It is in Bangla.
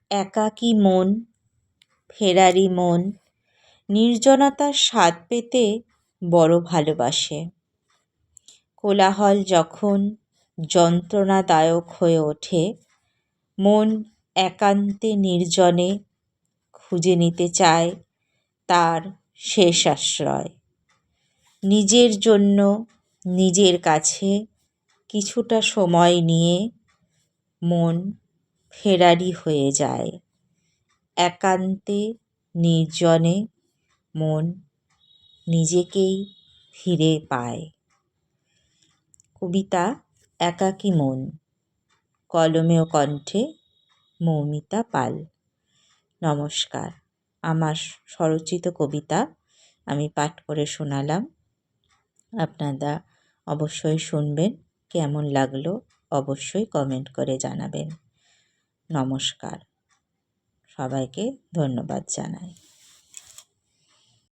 একাকী মন, ফেরারি মন নির্জনতার স্বাদ পেতে বড় ভালোবাসে। কোলাহল যখন যন্ত্রণাদায়ক হয়ে ওঠে, মন একান্তে নির্জনে খুঁজে নিতে চায় তার শেষ আশ্রয়। নিজের জন্য নিজের কাছে কিছুটা সময় নিয়ে মন ফেরারি হয়ে যায়। একান্তে নির্জনে মন নিজেকেই ফিরে পায়। কবিতা একাকী মন, কলমে ও কণ্ঠে মৌমিতা পাল। নমস্কার। আমার স্বরচিত কবিতা আমি পাঠ করে শোনালাম। আপনারা অবশ্যই শুনবেন। কেমন লাগলো অবশ্যই কমেন্ট করে জানাবেন। নমস্কার। সবাইকে ধন্যবাদ জানাই।